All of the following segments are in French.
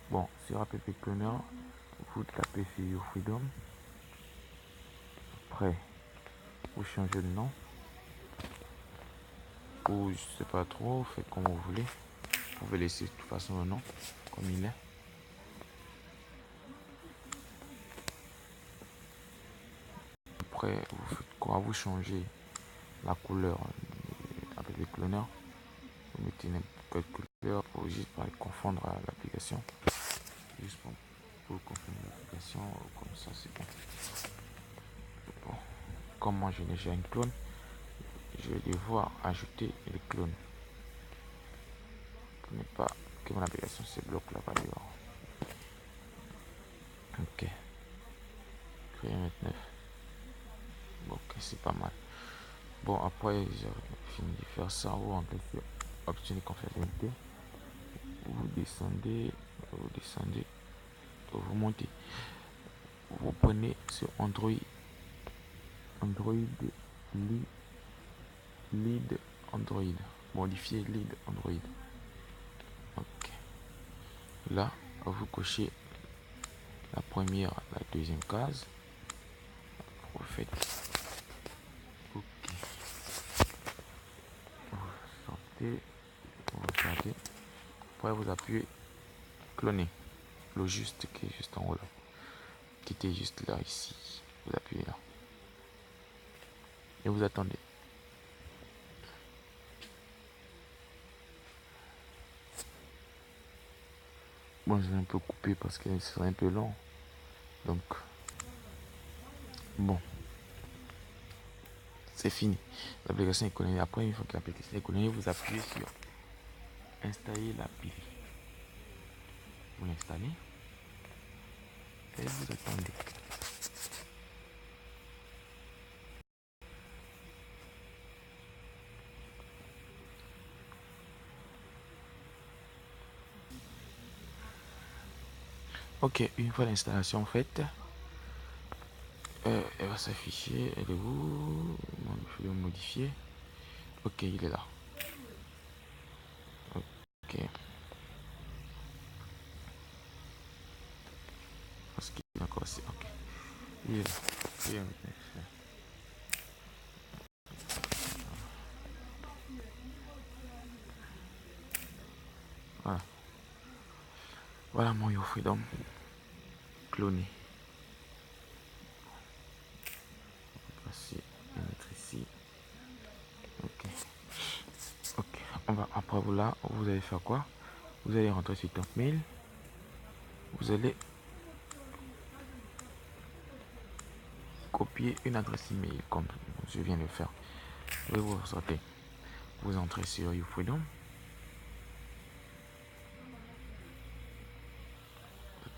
Bon, sur app cloner, vous tapez sur YouFreedom. Après, vous changez de nom. Ou je sais pas trop, faites comme vous voulez. Vous pouvez laisser de toute façon le nom comme il est. Après, vous faites quoi? Vous changez la couleur avec les cloners. Vous mettez n'importe quelle couleur pour juste pas confondre l'application. Juste pour confondre l'application, comme ça c'est bon. Bon. Comme moi j'ai déjà une clone, je vais devoir ajouter les clones. Pour ne pas que mon application se bloque là-bas dehors. Ok. Créer 29. Bon, ok, c'est pas mal. Bon, après, j'ai fini de faire ça. Vous rentrez sur option de confidentialité. Vous descendez, vous montez. Vous prenez sur Android lead Android. Modifier lead Android. Ok. Là, vous cochez la première, la deuxième case. Vous faites OK. Vous sortez, vous regardez. Après, vous appuyez cloner. Le juste qui est juste en haut là. Qui était juste là, ici. Vous appuyez là. Et vous attendez. Bon, je vais un peu couper parce que c'est un peu long. Donc, bon. C'est fini. L'application est connectée. Après, une fois que l'application est connectée, vous appuyez sur installer l'appli. Vous l'installez. Et vous attendez. Ok, une fois l'installation faite, elle va s'afficher. Elle est où? Je vais le modifier. Ok, il est là. Ok. Parce qu'il est encore aussi. Ok. Il est là. Il est là. Voilà. Voilà mon YouFreedom cloné. On va passer et mettre ici. Ok. Ok. On va après vous là, vous allez faire quoi? Vous allez rentrer sur top mail. Vous allez copier une adresse email comme je viens de faire. Vous sortez. Vous entrez sur YouFreedom.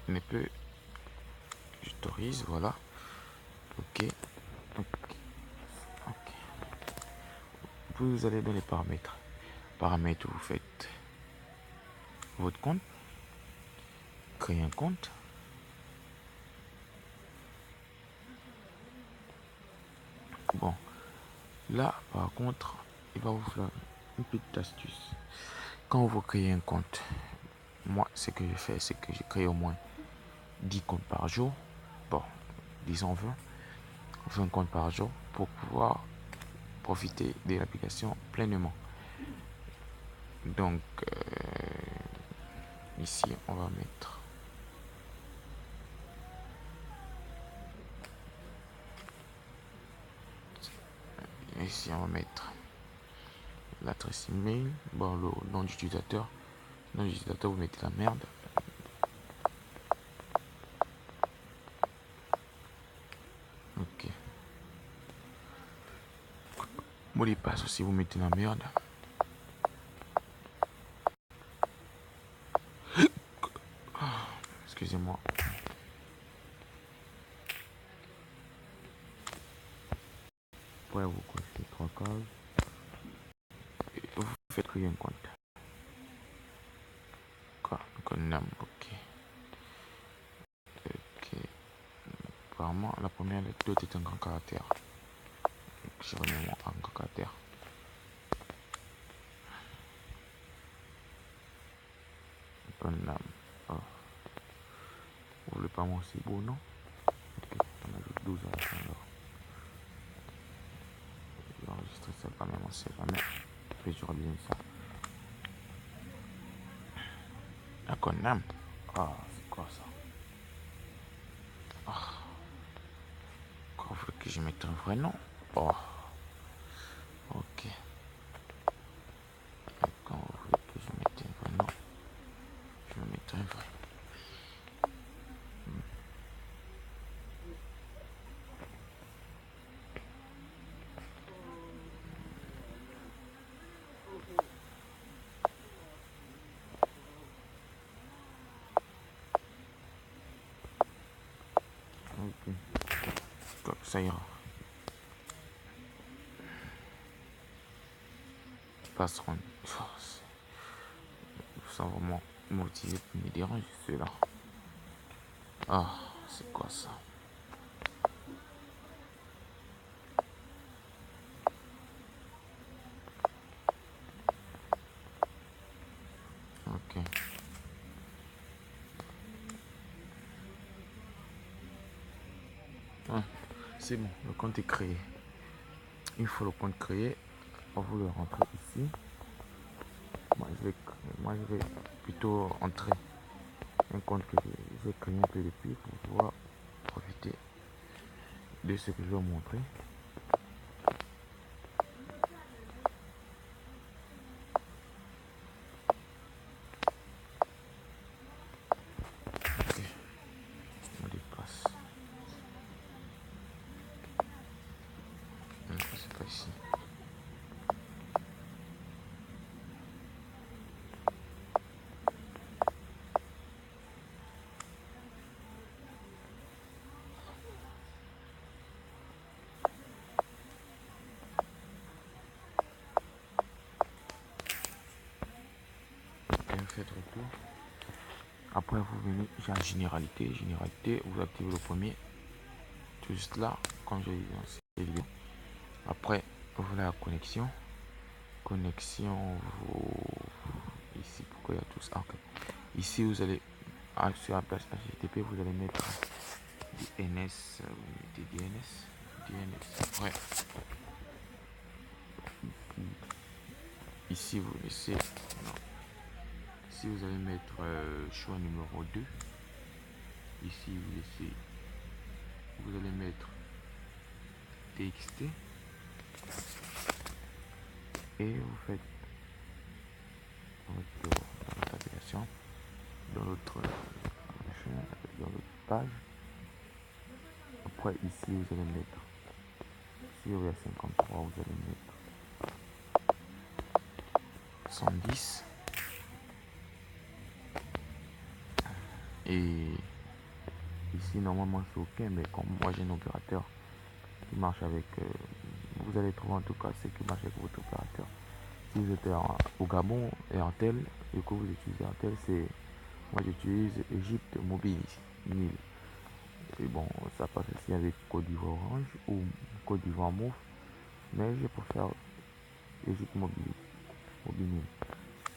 Ne peut. J'autorise, voilà. Ok. Ok. Ok. Vous allez dans les paramètres. Paramètres, vous faites votre compte. Créer un compte. Bon. Là, par contre, il va vous faire une petite astuce. Quand vous créez un compte, moi, ce que je fais, c'est que je crée au moins 10 comptes par jour. Bon, disons 20 comptes par jour pour pouvoir profiter de l'application pleinement. Donc, ici, on va mettre l'adresse email, bon, le nom d'utilisateur. Le nom d'utilisateur, vous mettez la merde. Ok. Mot de passe aussi, vous mettez la merde. Excusez-moi. Après, vous cochez 3 cases. Et vous faites créer un compte. Quoi? Ok. Ok. Apparemment, la première lettre doit être un grand caractère. Je remets mon un grand caractère. Oh. vraiment aussi beau, non? Ok, on ajoute 12 à la fin alors. Je vais enregistrer ça quand même, on sait jamais. Après, je reviens ça. Un Konam. Ah, c'est quoi ça? Ah, quand vous voulez que je mette un vrai nom? Oh, ok. Quand vous voulez que je mette un vrai nom, je vais mettre un vrai. Ok, ça ira. Passeront. Je sens vraiment motivé pour me déranger celui-là. Ah, c'est quoi ça? Ok. Ouais, c'est bon, le compte est créé. Une fois le compte créé, vous le rentrez ici. Moi, je vais plutôt entrer un compte que j'ai créé un peu depuis pour pouvoir profiter de ce que je vais vous montrer. Ok, on dépasse. Non, c'est pas ici. Et vous faites retour. Après, vous venez à généralité. Généralité, vous activez le premier. Tout juste là, quand j'ai lancé. Après, vous voulez la connexion. Connexion, ici, pourquoi il y a tout ça? Ok. Ici, vous allez, sur la page HTTP, vous allez mettre DNS. Vous mettez DNS. DNS. Après, ici, vous laissez. Non. Ici, vous allez mettre choix numéro 2. Ici, vous laissez. Vous allez mettre TXT. Et vous faites retour dans votre application, dans l'autre page. Après, ici, vous allez mettre. Si vous avez 53, vous allez mettre 110. Et ici, normalement, c'est OK, mais comme moi, j'ai un opérateur qui marche avec. Vous allez trouver en tout cas ce qui marche avec votre opérateur. Si vous êtes au Gabon, Airtel, et que vous utilisez Airtel, c'est. Moi, j'utilise Egypte Mobile 1000. Et bon, ça passe aussi avec Côte d'Ivoire Orange ou Côte d'Ivoire Move. Mais je préfère Egypte Mobile 1000.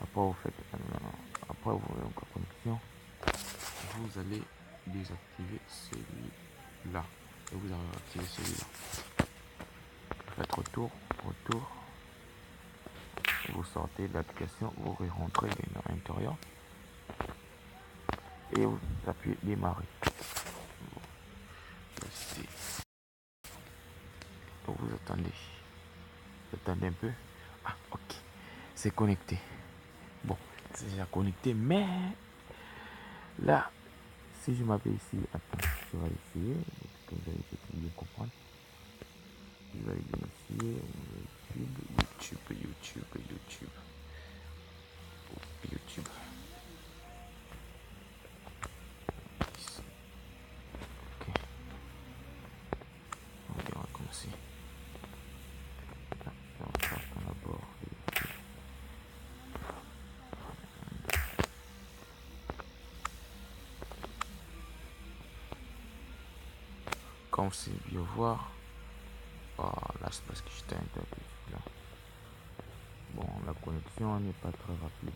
Après, vous faites. Après, vous avez encore connexion. Vous allez désactiver celui-là. Et vous allez activer celui-là. Vous faites retour. Vous sortez de l'application, vous rentrez à l'intérieur. Et vous appuyez démarrer. Donc vous attendez. Vous attendez un peu. Ah, ok. C'est connecté. Bon, c'est déjà connecté, mais là, si je m'appelle ici, attends, je vais essayer. Que vous allez bien comprendre. Je vais aller ici. YouTube. Ici. Ok. On va commencer. On va faire d'abord. Comme c'est bien voir. Oh, là, c'est parce que j'étais un peu là. Bon, la connexion n'est pas très rapide.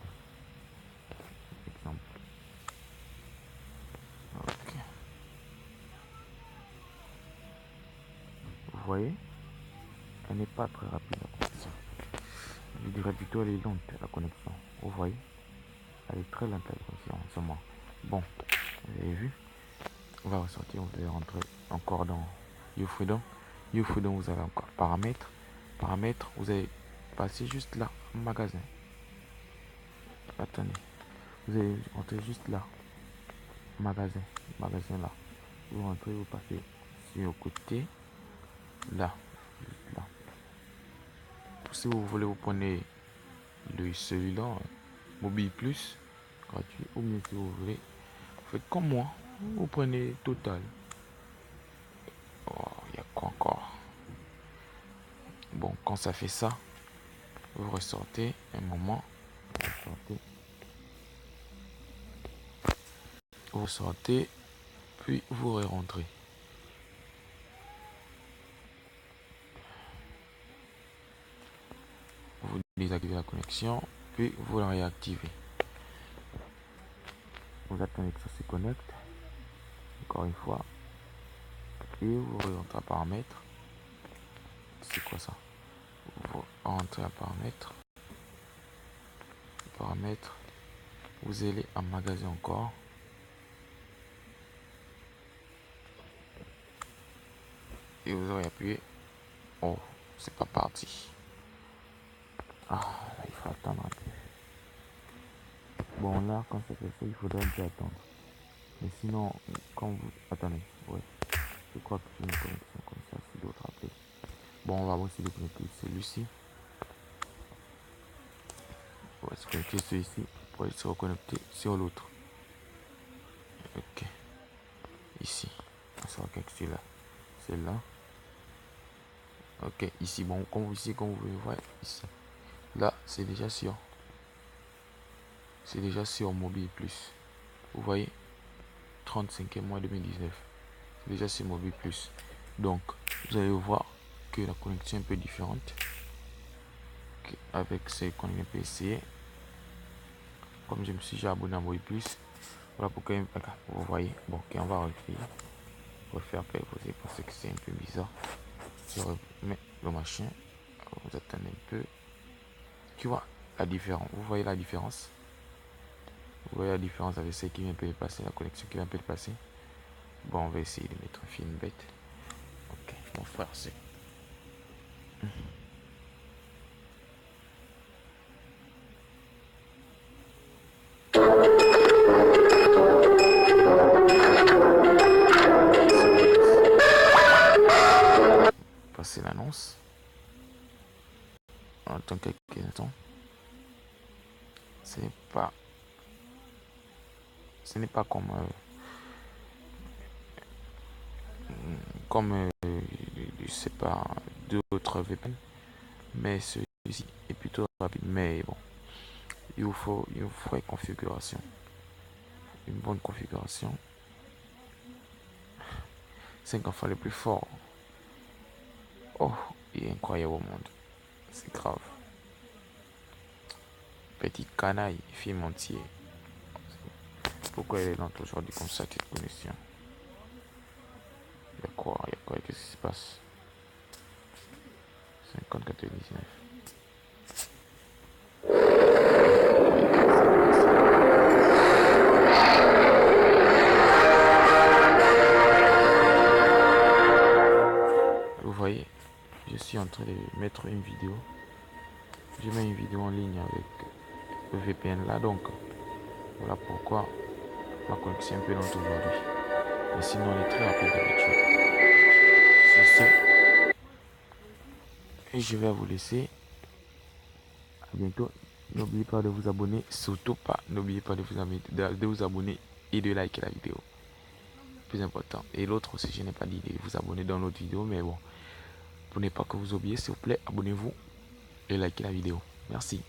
Exemple. Ok. Elle n'est pas très rapide la connexion. Je dirais plutôt elle est lente la connexion. Vous voyez, elle est très lente la connexion en ce moment. Bon, vous avez vu. On va ressortir, vous allez rentrer encore dans YouFreedom. YouFreedom, vous avez encore paramètres. Paramètres, vous allez passer juste là, magasin. Attendez, vous allez rentrer juste là, magasin là. Vous rentrez, vous passez sur le côté, là, juste là. Si vous voulez, vous prenez celui-là, Mobile Plus, gratuit, ou bien si vous voulez, faites comme moi, vous prenez Total. Oh, il y a quoi encore? Bon, quand ça fait ça, vous ressortez un moment, vous sortez, puis vous rentrez. Vous désactivez la connexion, puis vous la réactivez. Vous attendez que ça se connecte, encore une fois, et vous rentrez à paramètres. C'est quoi ça? Vous rentrez à paramètres. Paramètres. Vous allez en magasin encore. Et vous aurez appuyé. Oh, c'est pas parti. Ah, là, il faut attendre un peu. Bon, là, quand ça fait ça, il faudra un peu attendre. Mais sinon, quand vous... Attendez, ouais. Je crois que j'ai une connexion comme ça, si d'autres appellent. Bon, on va aussi déconnecter celui-ci. On va se connecter celui-ci pour se reconnecter sur l'autre. Ok. Ici. On se reconnecter là. Celle-là. Ok, ici, bon, comme ici, comme vous pouvez voir, ici. Là, c'est déjà sur. C'est déjà sur Mobile Plus. Vous voyez, 35e mois 2019. C'est déjà sur Mobile Plus. Donc, vous allez voir que la connexion est un peu différente. Avec ce qu'on vient de essayer. Comme je me suis déjà abonné à Mobile Plus. Voilà pourquoi vous voyez. Bon, ok, on va refaire poser parce que c'est un peu bizarre. Je remets le machin. Vous attendez un peu. Tu vois la différence. Vous voyez la différence. Vous voyez la différence avec celle qui vient un peu de passer, la connexion qui vient un peu de passer. Bon, on va essayer de mettre un film bête. Ok, mon frère, c'est. Passer l'annonce. En attend quelques instants. Ce n'est pas comme je sais pas, d'autres VPN, mais celui-ci est plutôt rapide. Mais bon, il vous faut une vraie configuration, une bonne configuration. 5 enfants les plus forts. Oh, il est incroyable au monde. C'est grave. Petit canaille, film entier. Pourquoi elle est lente aujourd'hui comme ça, cette connexion? Il y a quoi? Qu'est-ce qui se passe? 50,99. Vous voyez, je suis en train de mettre une vidéo. Je mets une vidéo en ligne avec le VPN là, donc voilà pourquoi ma connexion est un peu lente aujourd'hui. Mais sinon, elle est très rapide d'habitude. C'est ça. Et je vais vous laisser. À bientôt. N'oubliez pas de vous abonner. Surtout pas, n'oubliez pas de vous abonner et de liker la vidéo. Plus important. Et l'autre aussi, je n'ai pas dit de vous abonner dans l'autre vidéo, mais bon. Pour ne pas que vous oubliez, s'il vous plaît, abonnez-vous et likez la vidéo. Merci.